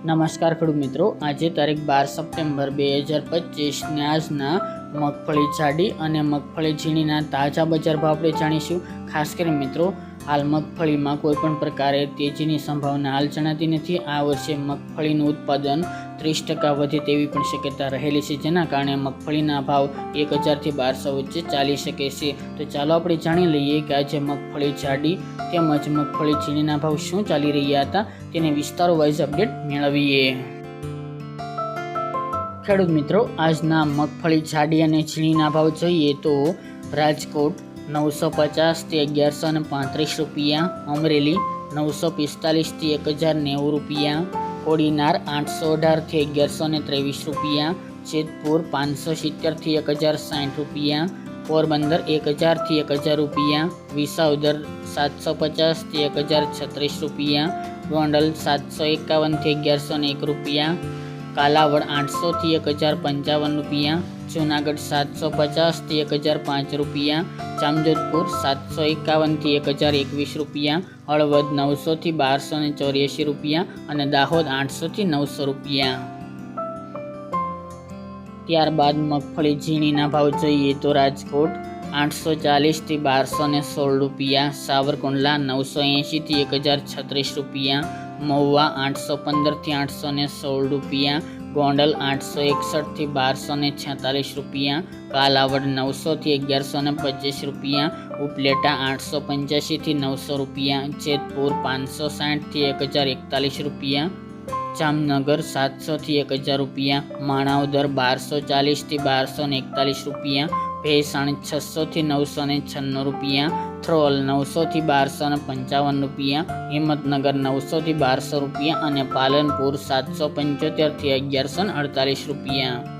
નમસ્કાર ખેડૂત મિત્રો, આજે તારીખ 12 સપ્ટેમ્બર 2025 ને આજના મગફળી જાડી અને મગફળી ઝીણીના તાજા બજાર ભાવ આપણે જાણીશું। ખાસ કરીને મિત્રો, હાલ મગફળીમાં કોઈપણ પ્રકારે તેજીની સંભાવના હાલ જણાતી નથી। આ વર્ષે મગફળીનું ઉત્પાદન 30% વધે તેવી પણ શક્યતા રહેલી છે, જેના કારણે મગફળીના ભાવ 1000 થી 1200 વચ્ચે ચાલી શકે છે। તો ચાલો આપણે જાણી લઈએ કે આજે મગફળી જાડી તેમજ મગફળી ઝીણીના ભાવ શું ચાલી રહ્યા હતા, તેને વિસ્તારો વાઇઝ અપડેટ મેળવીએ। ખેડૂત મિત્રો, આજના મગફળી જાડી અને ઝીણીના ભાવ જોઈએ તો રાજકોટ 950 થી 1135 રૂપિયા, અમરેલી 945 થી 1090 રૂપિયા, કોડીનાર 818 થી 1123 રૂપિયા, જેતપુર 570 થી 1060 રૂપિયા, પોરબંદર 1000 થી 1000 રૂપિયા, વિસાવદર 750 થી 1036 રૂપિયા, ગોંડલ 751 થી 1101 રૂપિયા, કાલાવડ 800 થી 1055 રૂપિયા, જૂનાગઢ 750 થી 1005 રૂપિયા, જામજોધપુર 751 થી 1021 રૂપિયા, હળવદ 900 થી 1284 રૂપિયા અને દાહોદ 800 થી 900 રૂપિયા। ત્યારબાદ મગફળી ઝીણીના ભાવ જોઈએ તો રાજકોટ 840 થી 1216 રૂપિયા, સાવરકુંડલા 980 થી 1036 રૂપિયા, મહુવા 815 થી 816 રૂપિયા, ગોંડલ 861 થી 1246 રૂપિયા, કાલાવડ 900 થી 1125 રૂપિયા, ઉપલેટા 885 થી 900 રૂપિયા, જેતપુર 560 થી 1041 રૂપિયા, જામનગર 700 થી 1000 રૂપિયા, માણાવદર 1240 થી 1241 રૂપિયા, ભેસાણ 600 થી 996 રૂપિયા, થ્રોલ 900 થી 1255 રૂપિયા, હિંમતનગર 900 થી 1200 રૂપિયા અને પાલનપુર 775 થી 1148 રૂપિયા।